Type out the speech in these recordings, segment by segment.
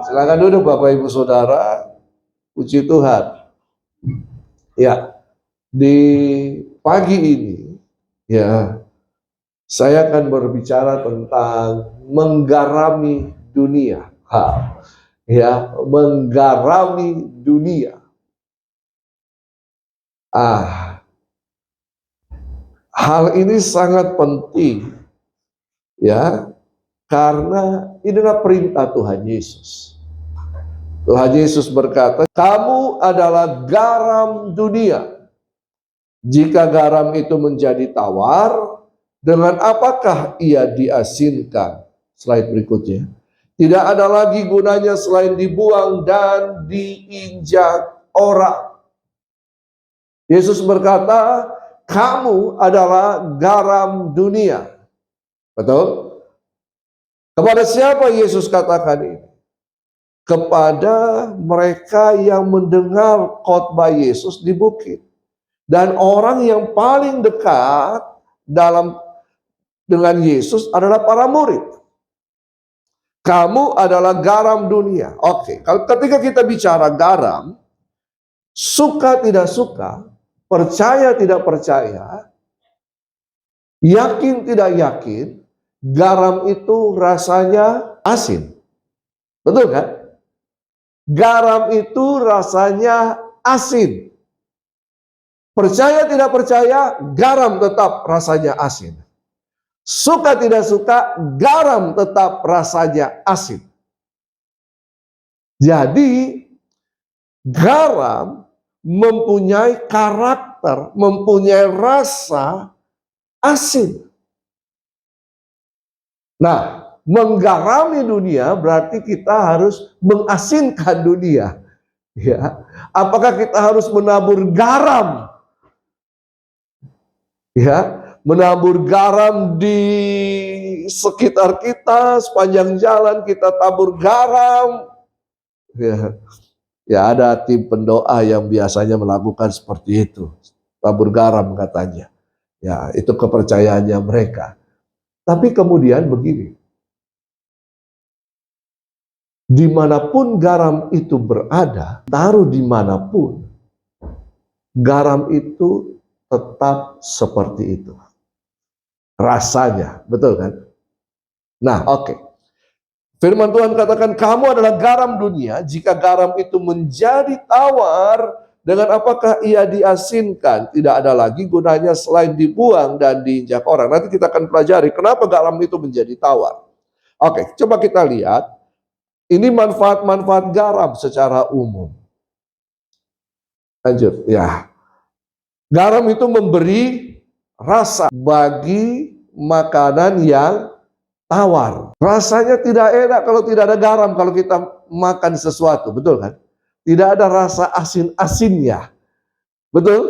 Silakan duduk Bapak Ibu Saudara. Puji Tuhan. Ya, di pagi ini ya saya akan berbicara tentang menggarami dunia. Ya, menggarami dunia. Hal ini sangat penting ya, karena inilah perintah Tuhan Yesus. Tuhan Yesus berkata, kamu adalah garam dunia. Jika garam itu menjadi tawar, dengan apakah ia diasinkan? Slide berikutnya. Tidak ada lagi gunanya selain dibuang dan diinjak orang. Yesus berkata, kamu adalah garam dunia. Betul? Kepada siapa Yesus katakan ini? Kepada mereka yang mendengar khotbah Yesus di bukit. Dan orang yang paling dekat dengan Yesus adalah para murid. Kamu adalah garam dunia. Oke, kalau ketika kita bicara garam, suka tidak suka, percaya tidak percaya, yakin tidak yakin, garam itu rasanya asin. Betul kan? Garam itu rasanya asin. Percaya tidak percaya, garam tetap rasanya asin. Suka tidak suka, garam tetap rasanya asin. Jadi, garam mempunyai karakter, mempunyai rasa asin. Nah, menggarami dunia berarti kita harus mengasinkan dunia. Ya, apakah kita harus menabur garam? Ya, menabur garam di sekitar kita, sepanjang jalan kita tabur garam. Ya, ada tim pendoa yang biasanya melakukan seperti itu. Tabur garam katanya. Ya, itu kepercayaannya mereka. Tapi kemudian begini. Dimanapun garam itu berada, taruh dimanapun, garam itu tetap seperti itu. Rasanya, betul kan? Nah, oke. Firman Tuhan katakan, kamu adalah garam dunia. Jika garam itu menjadi tawar, dengan apakah ia diasinkan? Tidak ada lagi gunanya selain dibuang dan diinjak orang. Nanti kita akan pelajari kenapa garam itu menjadi tawar. Oke, coba kita lihat. Ini manfaat-manfaat garam secara umum. Lanjut, ya. Garam itu memberi rasa bagi makanan yang tawar. Rasanya tidak enak kalau tidak ada garam kalau kita makan sesuatu, betul kan? Tidak ada rasa asin-asinnya. Betul?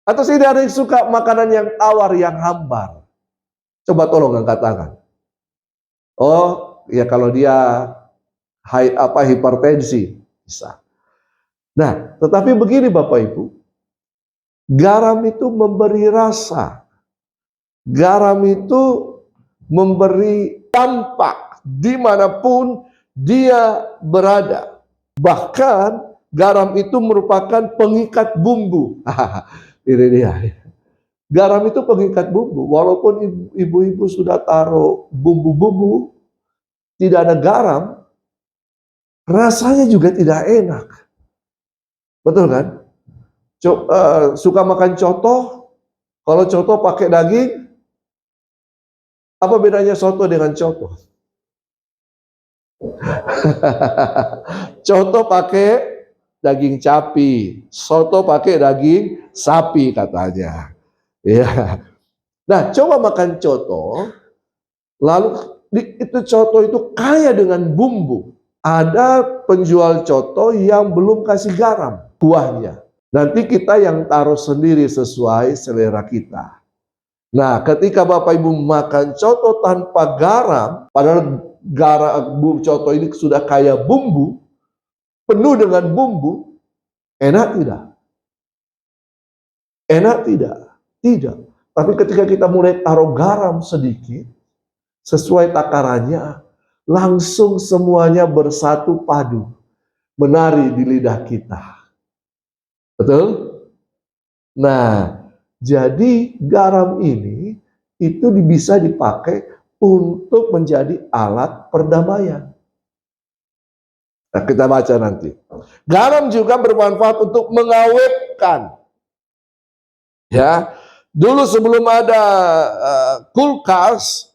Atau tidak ada yang suka makanan yang tawar, yang hambar? Coba tolong angkat tangan. Oh, ya kalau dia hipertensi bisa. Nah, tetapi begini Bapak Ibu, garam itu memberi rasa, garam itu memberi dampak dimanapun dia berada. Bahkan garam itu merupakan pengikat bumbu. Ini dia. Garam itu pengikat bumbu. Walaupun ibu-ibu sudah taruh bumbu-bumbu, tidak ada garam, rasanya juga tidak enak. Betul kan? Suka makan coto? Kalau coto pakai daging, apa bedanya soto dengan coto? Coto pakai daging capi, soto pakai daging sapi katanya. Ya. Nah, coba makan coto, lalu itu coto itu kaya dengan bumbu. Ada penjual coto yang belum kasih garam kuahnya. Nanti kita yang taruh sendiri sesuai selera kita. Nah, ketika Bapak Ibu makan coto tanpa garam, padahal coto ini sudah kaya bumbu, penuh dengan bumbu, enak tidak? Enak tidak? Tidak. Tapi ketika kita mulai taruh garam sedikit, sesuai takarannya, langsung semuanya bersatu padu, menari di lidah kita. Betul? Nah, jadi garam ini itu bisa dipakai untuk menjadi alat perdamaian. Nah, kita baca nanti. Garam juga bermanfaat untuk mengawetkan. Ya, dulu sebelum ada kulkas,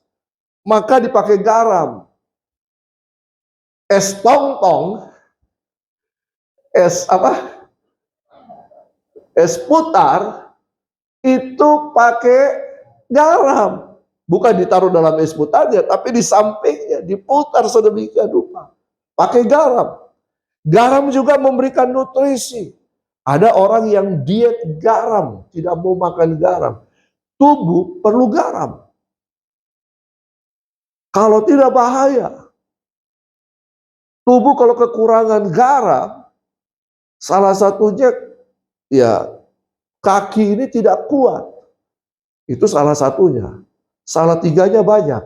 maka dipakai garam. Es tong-tong, es apa? Es putar itu pakai garam. Bukan ditaruh dalam es putarnya, tapi di sampingnya diputar sedemikian rupa. Pakai garam. Garam juga memberikan nutrisi. Ada orang yang diet garam, tidak mau makan garam. Tubuh perlu garam. Kalau tidak bahaya. Tubuh kalau kekurangan garam, salah satunya ya kaki ini tidak kuat. Itu salah satunya. Salah tiganya banyak.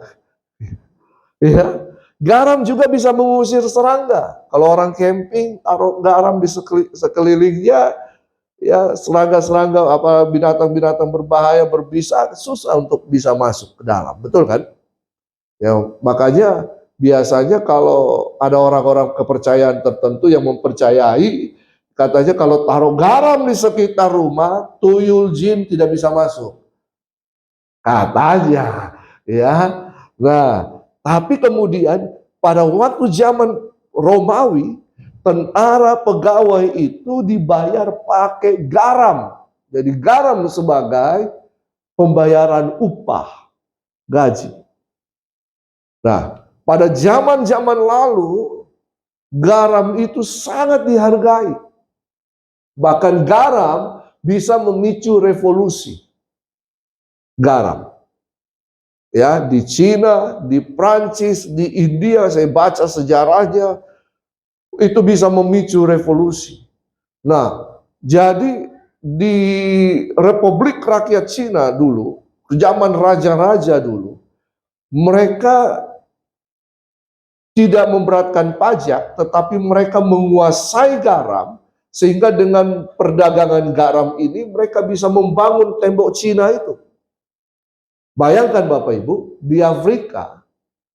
Ya. Garam juga bisa mengusir serangga. Kalau orang camping taruh garam di sekelilingnya, ya serangga-serangga apa binatang-binatang berbahaya berbisa susah untuk bisa masuk ke dalam. Betul kan? Ya, makanya biasanya kalau ada orang-orang kepercayaan tertentu yang mempercayai, katanya kalau taruh garam di sekitar rumah, tuyul jin tidak bisa masuk. Katanya, ya. Nah, tapi kemudian pada waktu zaman Romawi, tentara pegawai itu dibayar pakai garam. Jadi garam sebagai pembayaran upah, gaji. Nah, pada zaman-zaman lalu, garam itu sangat dihargai. Bahkan garam bisa memicu revolusi. Garam. Ya, di Cina, di Prancis, di India, saya baca sejarahnya, itu bisa memicu revolusi. Nah, jadi di Republik Rakyat Cina dulu, zaman raja-raja dulu, mereka tidak memberatkan pajak, tetapi mereka menguasai garam, sehingga dengan perdagangan garam ini mereka bisa membangun tembok Cina itu. Bayangkan Bapak Ibu, di Afrika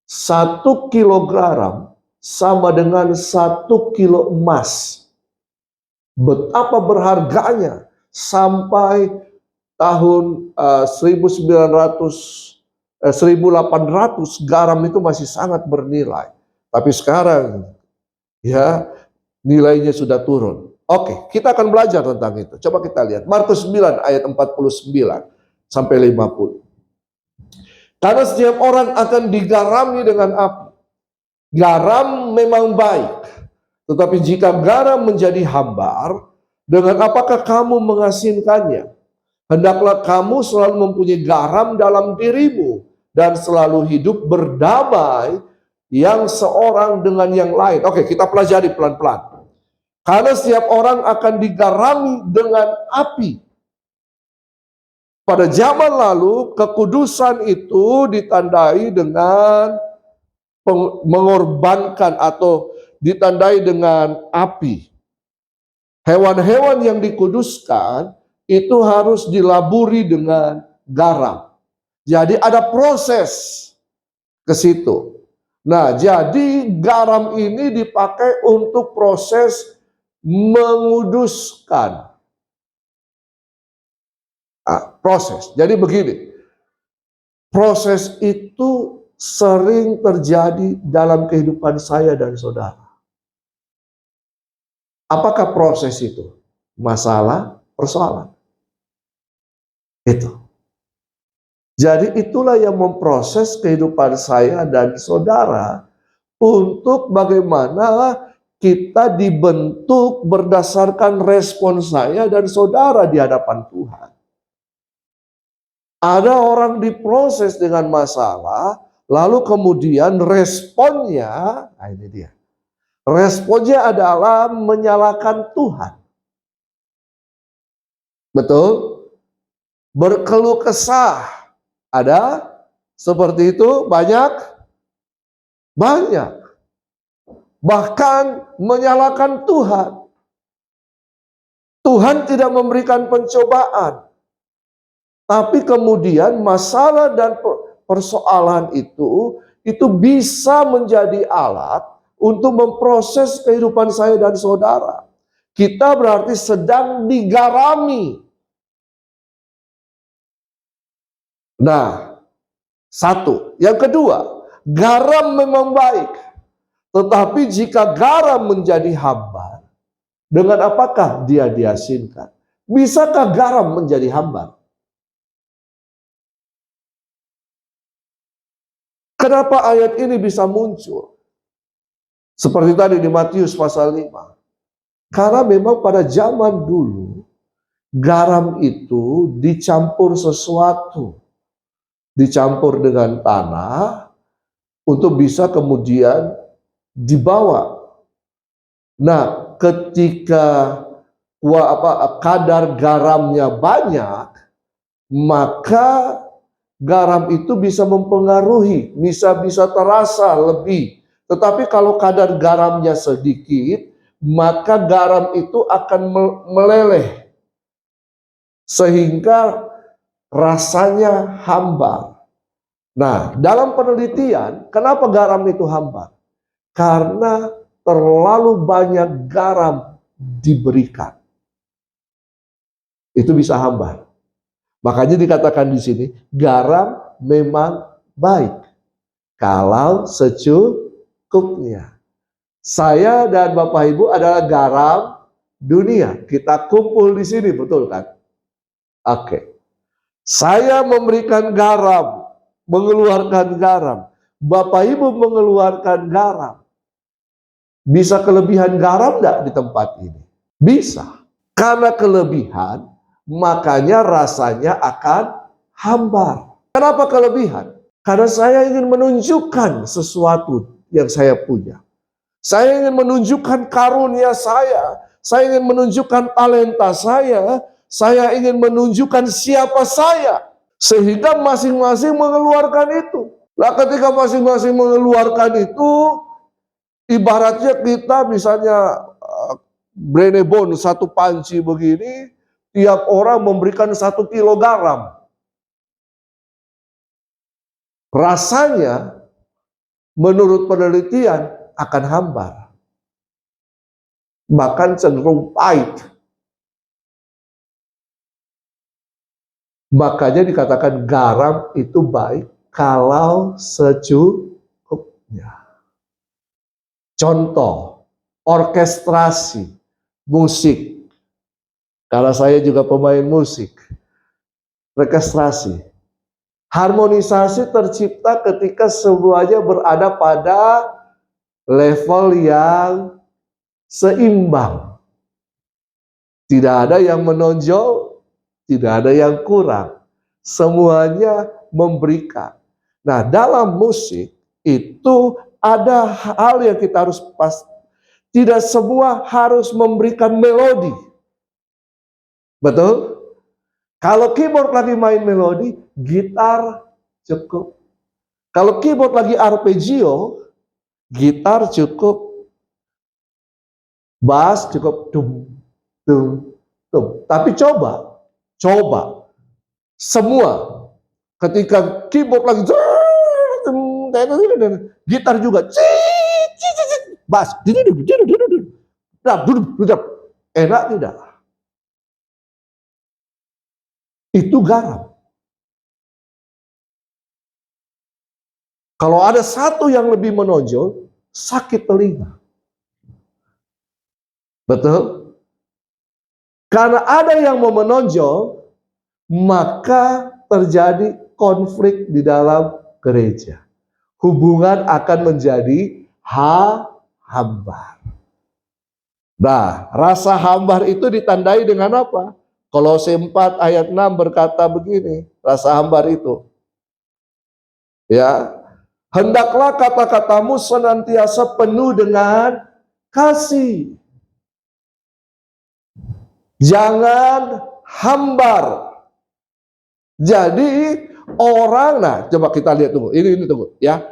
1 kilo garam sama dengan 1 kilo emas. Betapa berharganya sampai tahun 1800 garam itu masih sangat bernilai. Tapi sekarang ya nilainya sudah turun. Oke, kita akan belajar tentang itu. Coba kita lihat Markus 9 ayat 49 sampai 50. Karena setiap orang akan digarami dengan api. Garam memang baik, tetapi jika garam menjadi hambar, dengan apakah kamu mengasinkannya? Hendaklah kamu selalu mempunyai garam dalam dirimu dan selalu hidup berdamai yang seorang dengan yang lain. Oke, kita pelajari pelan-pelan. Karena setiap orang akan digarami dengan api. Pada zaman lalu, kekudusan itu ditandai dengan mengorbankan atau ditandai dengan api. Hewan-hewan yang dikuduskan itu harus dilaburi dengan garam. Jadi ada proses ke situ. Nah, jadi garam ini dipakai untuk proses menguduskan. Proses. Jadi begini, proses itu sering terjadi dalam kehidupan saya dan saudara. Apakah proses itu? Masalah, persoalan. Itu. Jadi itulah yang memproses kehidupan saya dan saudara untuk bagaimana kita dibentuk berdasarkan respon saya dan saudara di hadapan Tuhan. Ada orang diproses dengan masalah, lalu kemudian responnya, nah ini dia. Responnya adalah menyalahkan Tuhan. Betul? Berkeluh kesah. Ada? Seperti itu banyak? Banyak. Bahkan menyalahkan Tuhan. Tuhan tidak memberikan pencobaan. Tapi kemudian masalah dan persoalan itu bisa menjadi alat untuk memproses kehidupan saya dan saudara. Kita berarti sedang digarami. Nah, satu. Yang kedua, garam memang baik. Tetapi jika garam menjadi hambar, dengan apakah dia diasinkan? Bisakah garam menjadi hambar? Kenapa ayat ini bisa muncul? Seperti tadi di Matius pasal 5. Karena memang pada zaman dulu, garam itu dicampur sesuatu. Dicampur dengan tanah, untuk bisa kemudian dibawa. Nah, ketika kadar garamnya banyak, maka garam itu bisa mempengaruhi, bisa terasa lebih. Tetapi kalau kadar garamnya sedikit, maka garam itu akan meleleh. Sehingga rasanya hambar. Nah, dalam penelitian, kenapa garam itu hambar? Karena terlalu banyak garam diberikan. Itu bisa hambar. Makanya dikatakan di sini, garam memang baik kalau secukupnya. Saya dan Bapak Ibu adalah garam dunia. Kita kumpul di sini, betul kan? Oke. Saya memberikan garam, mengeluarkan garam. Bapak Ibu mengeluarkan garam. Bisa kelebihan garam enggak di tempat ini? Bisa. Karena kelebihan, makanya rasanya akan hambar. Kenapa kelebihan? Karena saya ingin menunjukkan sesuatu yang saya punya. Saya ingin menunjukkan karunia saya ingin menunjukkan talenta saya ingin menunjukkan siapa saya. Sehingga masing-masing mengeluarkan itu. Nah, ketika masing-masing mengeluarkan itu, ibaratnya kita misalnya Brenebon satu panci begini, tiap orang memberikan 1 kilo garam. Rasanya menurut penelitian akan hambar. Bahkan cenderung pahit. Makanya dikatakan garam itu baik kalau secukupnya. Contoh, orkestrasi, musik. Karena saya juga pemain musik. Orkestrasi. Harmonisasi tercipta ketika semuanya berada pada level yang seimbang. Tidak ada yang menonjol, tidak ada yang kurang. Semuanya memberikan. Nah, dalam musik itu ada hal yang kita harus pasti. Tidak semua harus memberikan melodi. Betul? Kalau keyboard lagi main melodi, gitar cukup. Kalau keyboard lagi arpeggio, gitar cukup. Bass cukup dum dum dum. Tapi coba semua ketika keyboard lagi gitar juga bass enak tidak? Itu garam. Kalau ada satu yang lebih menonjol, sakit telinga. Betul? Karena ada yang mau menonjol, maka terjadi konflik di dalam gereja. Hubungan akan menjadi hambar. Nah, rasa hambar itu ditandai dengan apa? Kolose 4 ayat 6 berkata begini, rasa hambar itu. Ya, hendaklah kata-katamu senantiasa penuh dengan kasih. Jangan hambar. Jadi orang, nah coba kita lihat tunggu, ini tunggu ya.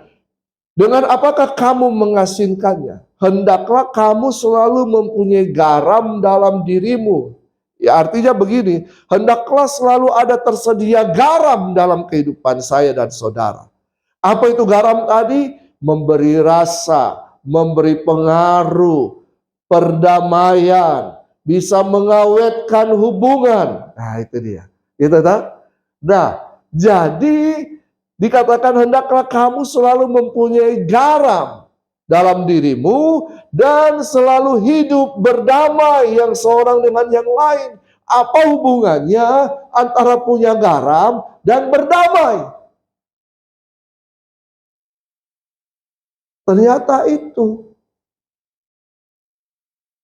Dengan apakah kamu mengasinkannya? Hendaklah kamu selalu mempunyai garam dalam dirimu. Ya, artinya begini, hendaklah selalu ada tersedia garam dalam kehidupan saya dan saudara. Apa itu garam tadi? Memberi rasa, memberi pengaruh, perdamaian, bisa mengawetkan hubungan. Nah, itu dia. Gitu tak? Nah, jadi dikatakan hendaklah kamu selalu mempunyai garam dalam dirimu dan selalu hidup berdamai yang seorang dengan yang lain. Apa hubungannya antara punya garam dan berdamai? Ternyata itu.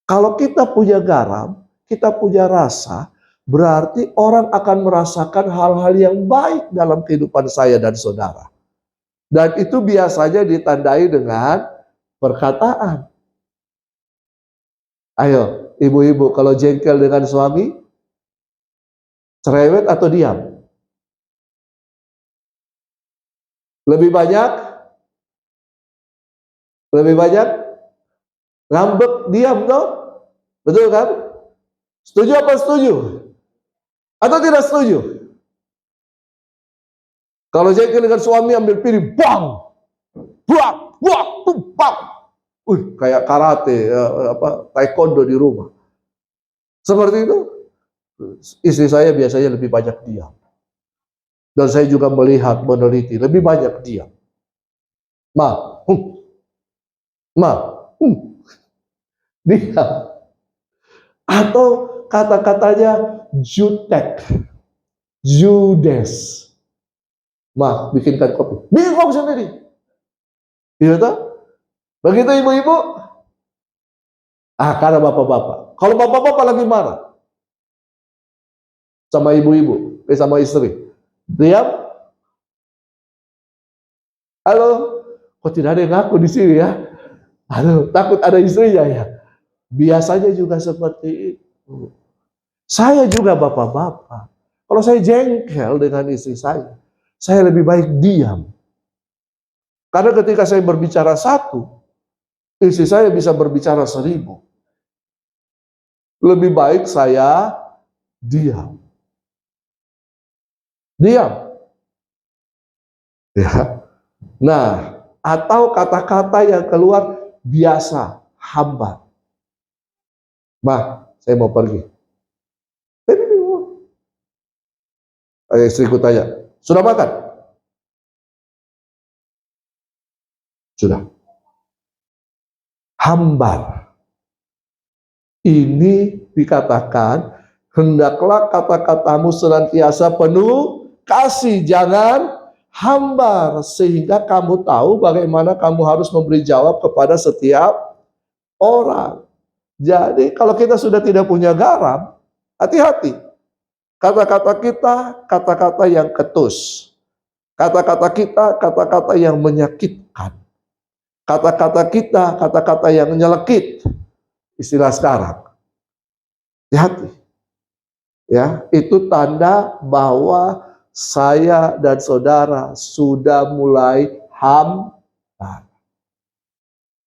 Kalau kita punya garam, kita punya rasa, berarti orang akan merasakan hal-hal yang baik dalam kehidupan saya dan saudara. Dan itu biasanya ditandai dengan perkataan. Ayo, ibu-ibu, kalau jengkel dengan suami, cerewet atau diam? Lebih banyak? Lebih banyak? Ngambek, diam toh? Betul kan? Setuju apa setuju? Atau tidak setuju? Kalau jengkel dengan suami, ambil piring, bang! Bang! Bang! Bang! Kayak karate, taekwondo di rumah. Seperti itu. Istri saya biasanya lebih banyak diam. Dan saya juga melihat, meneliti, lebih banyak diam. Ma, ma, diam. Atau kata-katanya jutek, judes. Ma, bikinkan kopi. Bikin kopi sendiri. Iya toh? Begitu ibu-ibu? Karena bapak-bapak. Kalau bapak-bapak lagi marah sama ibu-ibu, sama istri, diam. Halo, kok tidak ada yang ngaku di sini ya? Aduh, takut ada istrinya ya. Biasanya juga seperti itu. Saya juga bapak-bapak. Kalau saya jengkel dengan istri saya lebih baik diam. Karena ketika saya berbicara satu, istri saya bisa berbicara 1000. Lebih baik saya diam. Diam. Ya. Nah, atau kata-kata yang keluar biasa, hambar. Ma, saya mau pergi. Istriku tanya, sudah makan? Sudah. Hambar. Ini dikatakan, hendaklah kata-katamu senantiasa penuh kasih, jangan hambar, sehingga kamu tahu bagaimana kamu harus memberi jawab kepada setiap orang. Jadi kalau kita sudah tidak punya garam, hati-hati. Kata-kata kita, kata-kata yang ketus. Kata-kata kita, kata-kata yang menyakitkan. Kata-kata kita, kata-kata yang nyelekit. Istilah sekarang. Hati-hati. Ya, itu tanda bahwa saya dan saudara sudah mulai hambar.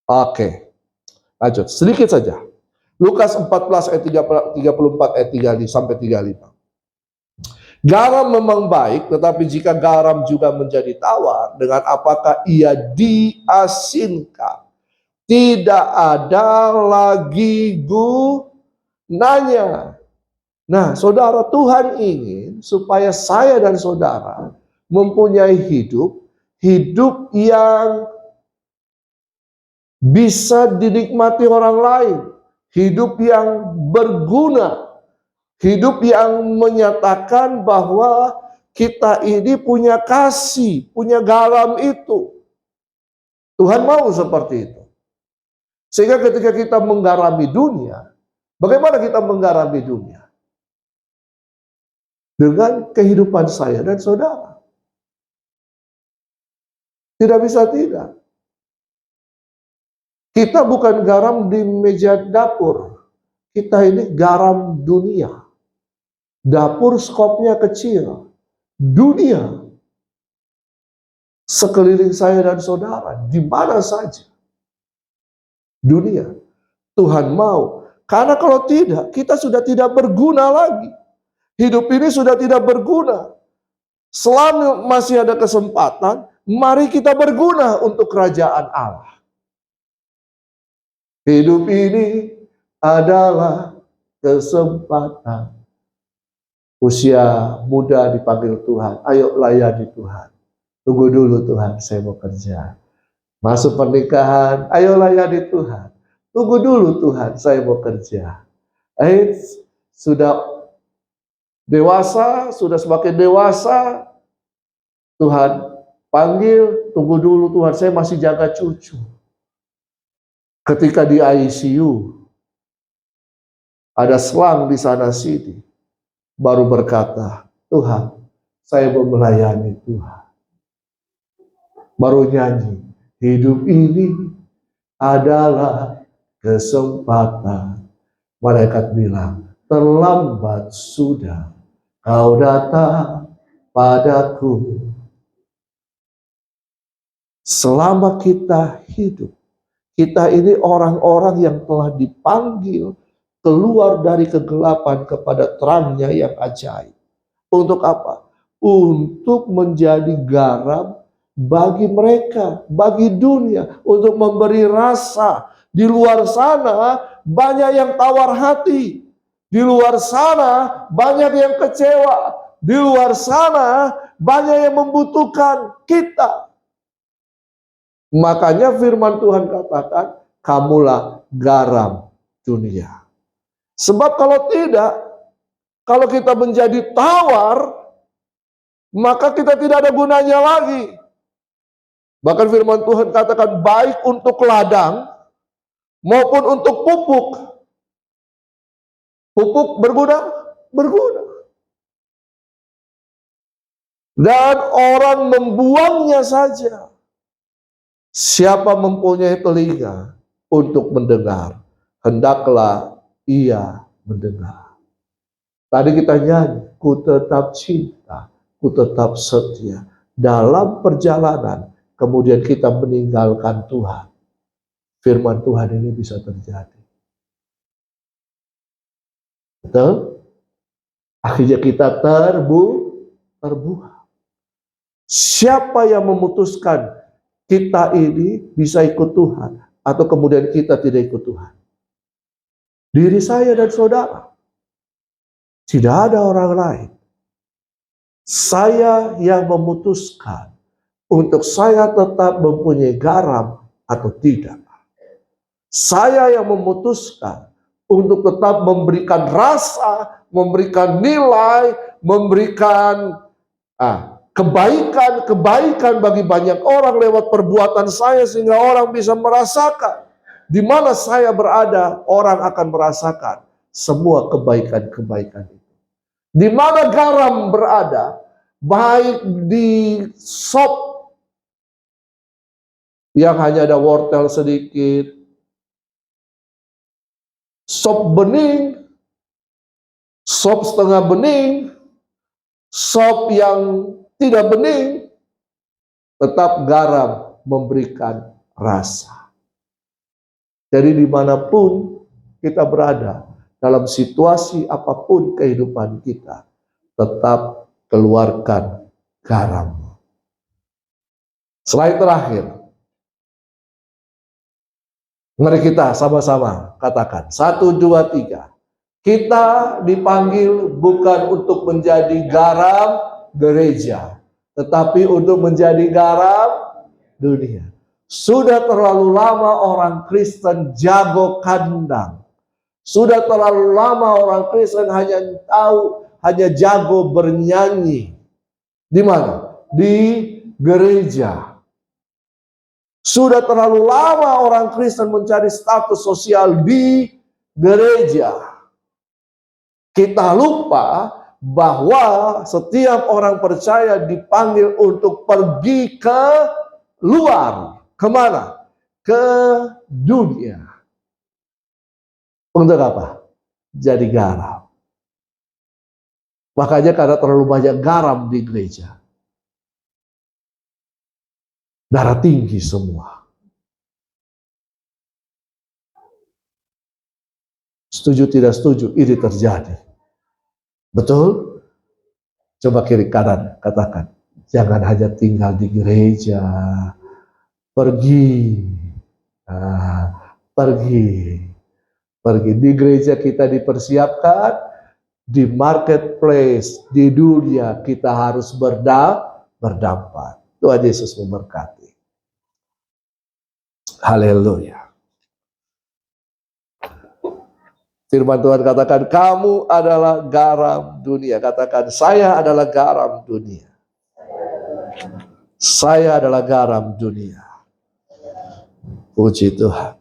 Oke. Lanjut, sedikit saja. Lukas 14 ayat 34 ayat 35 sampai 35. Garam memang baik, tetapi jika garam juga menjadi tawar, dengan apakah ia diasinkan? Tidak ada lagi gunanya. Nah, saudara, Tuhan ingin supaya saya dan saudara mempunyai hidup yang bisa dinikmati orang lain, hidup yang berguna, hidup yang menyatakan bahwa kita ini punya kasih, punya garam itu. Tuhan mau seperti itu. Sehingga ketika kita menggarami dunia, bagaimana kita menggarami dunia? Dengan kehidupan saya dan saudara. Tidak bisa tidak. Kita bukan garam di meja dapur. Kita ini garam dunia. Dapur skopnya kecil. Dunia. sekeliling saya dan saudara, di mana saja dunia. Tuhan mau. Karena kalau tidak, kita sudah tidak berguna lagi. Hidup ini sudah tidak berguna. Selama masih ada kesempatan, mari kita berguna untuk kerajaan Allah. Hidup ini adalah kesempatan. Usia muda dipanggil Tuhan. Ayo layani Tuhan. Tunggu dulu Tuhan, saya mau kerja. Masuk pernikahan, ayo layani Tuhan. Tunggu dulu Tuhan, saya mau kerja. Sudah dewasa, sudah semakin dewasa, Tuhan panggil, tunggu dulu Tuhan, saya masih jaga cucu. Ketika di ICU, ada selang di sana sini, baru berkata, Tuhan, saya mau melayani Tuhan. Baru nyanyi, hidup ini adalah kesempatan. Malaikat bilang, terlambat sudah kau datang padaku. Selama kita hidup, kita ini orang-orang yang telah dipanggil keluar dari kegelapan kepada terangnya yang ajaib. Untuk apa? Untuk menjadi garam bagi mereka, bagi dunia, untuk memberi rasa. Di luar sana banyak yang tawar hati. Di luar sana banyak yang kecewa. Di luar sana banyak yang membutuhkan kita. Makanya firman Tuhan katakan, kamulah garam dunia. Sebab kalau tidak, kalau kita menjadi tawar, maka kita tidak ada gunanya lagi. Bahkan firman Tuhan katakan baik untuk ladang maupun untuk pupuk. Pupuk berguna? Berguna. Dan orang membuangnya saja. Siapa mempunyai telinga untuk mendengar, hendaklah ia mendengar. Tadi kita nyanyi, ku tetap cinta, ku tetap setia. Dalam perjalanan, kemudian kita meninggalkan Tuhan. Firman Tuhan ini bisa terjadi. Betul? Akhirnya kita terbuang. Siapa yang memutuskan kita ini bisa ikut Tuhan, atau kemudian kita tidak ikut Tuhan? Diri saya dan saudara. Tidak ada orang lain. Saya yang memutuskan untuk saya tetap mempunyai garam atau tidak. Saya yang memutuskan untuk tetap memberikan rasa, memberikan nilai, memberikan kebaikan bagi banyak orang lewat perbuatan saya, sehingga orang bisa merasakan di mana saya berada, orang akan merasakan semua kebaikan-kebaikan itu. Di mana garam berada, baik di sop yang hanya ada wortel sedikit, sop bening, sop setengah bening, sop yang tidak bening, tetap garam memberikan rasa. Jadi dimanapun kita berada, dalam situasi apapun kehidupan kita, tetap keluarkan garam. Slide terakhir. Mari kita sama-sama katakan, 1, 2, 3. Kita dipanggil bukan untuk menjadi garam gereja, tetapi untuk menjadi garam dunia. Sudah terlalu lama orang Kristen jago kandang. Sudah terlalu lama orang Kristen hanya jago bernyanyi. Di mana? Di gereja. Sudah terlalu lama orang Kristen mencari status sosial di gereja. Kita lupa bahwa setiap orang percaya dipanggil untuk pergi ke luar. Kemana? Ke dunia. Untuk apa? Jadi garam. Makanya karena terlalu banyak garam di gereja, darah tinggi semua. Setuju tidak setuju, ini terjadi. Betul? Coba kiri kanan katakan, jangan hanya tinggal di gereja, pergi, pergi. Di gereja kita dipersiapkan, di marketplace, di dunia kita harus berdampak. Tuhan Yesus memberkati. Haleluya. Firman Tuhan katakan, kamu adalah garam dunia. Katakan, saya adalah garam dunia. Saya adalah garam dunia. Puji Tuhan.